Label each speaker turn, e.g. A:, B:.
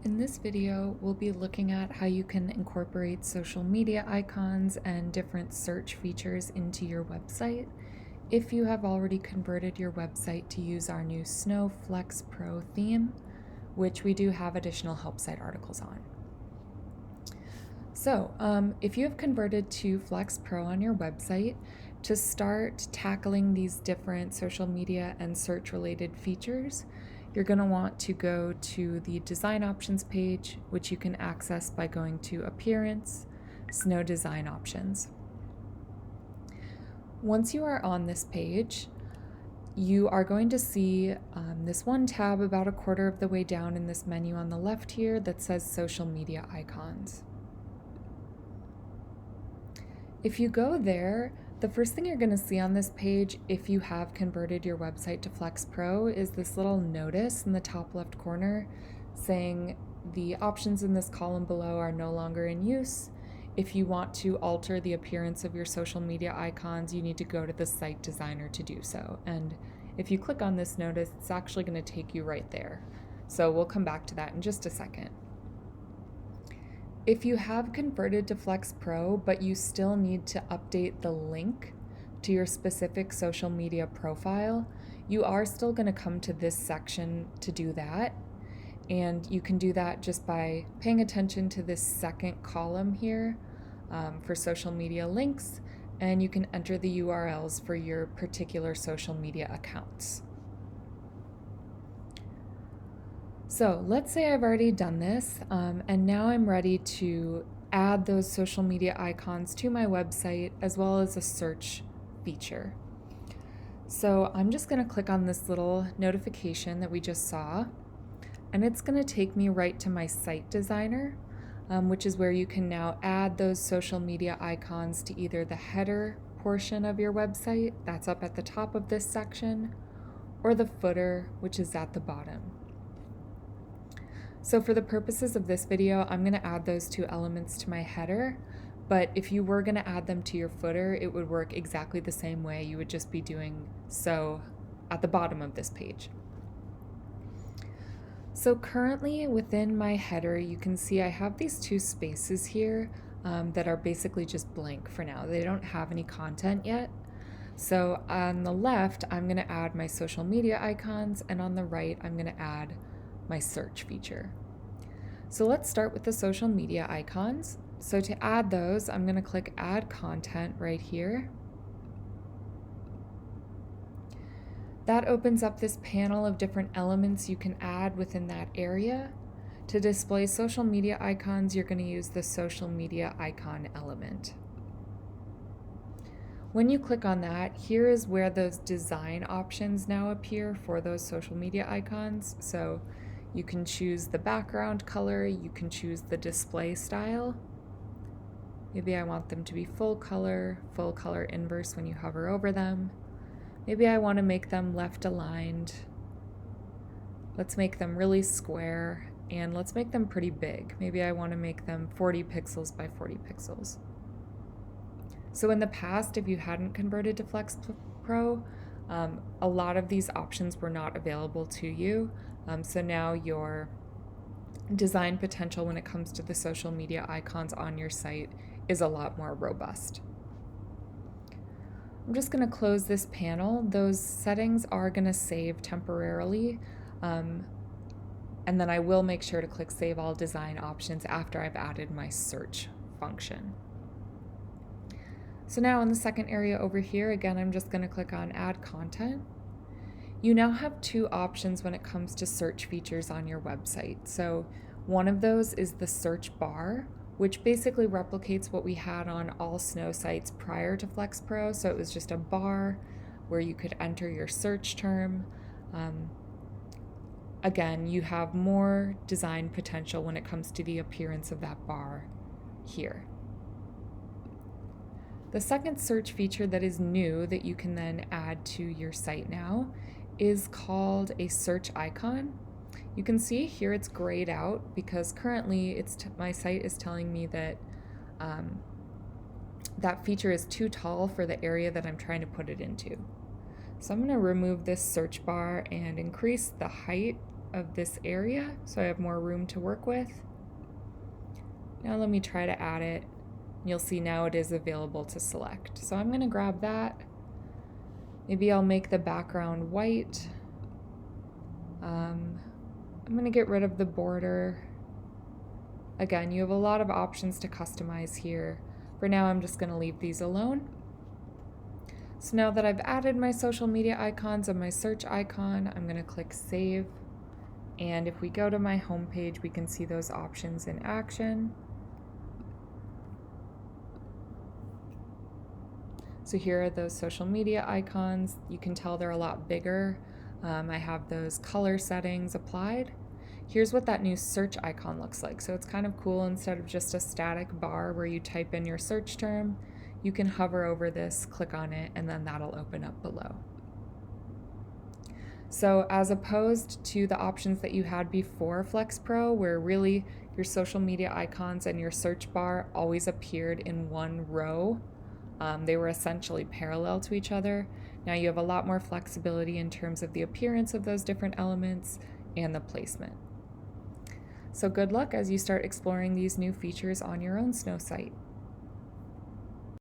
A: In this video, we'll be looking at how you can incorporate social media icons and different search features into your website if you have already converted your website to use our new Snow Flex Pro theme, which we do have additional help site articles on. So, if you have converted to Flex Pro on your website, to start tackling these different social media and search related features, you're going to want to go to the design options page, which you can access by going to Appearance, Snow Design Options. Once you are on this page, you are going to see this one tab about a quarter of the way down in this menu on the left here that says Social Media Icons. If you go there, the first thing you're going to see on this page, if you have converted your website to Flex Pro, is this little notice in the top left corner saying the options in this column below are no longer in use. If you want to alter the appearance of your social media icons, you need to go to the site designer to do so. And if you click on this notice, it's actually going to take you right there. So we'll come back to that in just a second. If you have converted to Flex Pro, but you still need to update the link to your specific social media profile, you are still going to come to this section to do that. And you can do that just by paying attention to this second column here for social media links, and you can enter the URLs for your particular social media accounts. So let's say I've already done this, and now I'm ready to add those social media icons to my website as well as a search feature. So I'm just going to click on this little notification that we just saw, and it's going to take me right to my site designer, which is where you can now add those social media icons to either the header portion of your website, that's up at the top of this section, or the footer, which is at the bottom. So for the purposes of this video, I'm going to add those two elements to my header, but if you were going to add them to your footer, it would work exactly the same way. You would just be doing so at the bottom of this page. So currently within my header, you can see I have these two spaces here that are basically just blank for now. They don't have any content yet. So on the left, I'm going to add my social media icons, and on the right, I'm going to add my search feature. So let's start with the social media icons. So to add those, I'm going to click Add Content right here. That opens up this panel of different elements you can add within that area. To display social media icons, you're going to use the social media icon element. When you click on that, here is where those design options now appear for those social media icons. So you can choose the background color, you can choose the display style. Maybe I want them to be full color inverse when you hover over them. Maybe I want to make them left aligned. Let's make them really square, and let's make them pretty big. Maybe I want to make them 40 pixels by 40 pixels. So in the past, if you hadn't converted to Flex Pro, a lot of these options were not available to you. So now your design potential when it comes to the social media icons on your site is a lot more robust. I'm just going to close this panel. Those settings are going to save temporarily, and then I will make sure to click Save All Design Options after I've added my search function. So now in the second area over here, again, I'm just going to click on Add Content. You now have two options when it comes to search features on your website. So one of those is the search bar, which basically replicates what we had on all Snow sites prior to Flex Pro. So it was just a bar where you could enter your search term. Again, you have more design potential when it comes to the appearance of that bar here. The second search feature that is new that you can then add to your site now is called a search icon. You can see here it's grayed out because currently my site is telling me that that feature is too tall for the area that I'm trying to put it into. So I'm going to remove this search bar and increase the height of this area so I have more room to work with. Now let me try to add it. You'll see now it is available to select. So I'm going to grab that. Maybe I'll make the background white. I'm going to get rid of the border. Again, you have a lot of options to customize here. For now, I'm just going to leave these alone. So now that I've added my social media icons and my search icon, I'm going to click Save. And if we go to my home page, we can see those options in action. So here are those social media icons. You can tell they're a lot bigger. I have those color settings applied. Here's what that new search icon looks like. So it's kind of cool. Instead of just a static bar where you type in your search term, you can hover over this, click on it, and then that'll open up below. So as opposed to the options that you had before Flex Pro, where really your social media icons and your search bar always appeared in one row, they were essentially parallel to each other. Now you have a lot more flexibility in terms of the appearance of those different elements and the placement. So good luck as you start exploring these new features on your own snow site.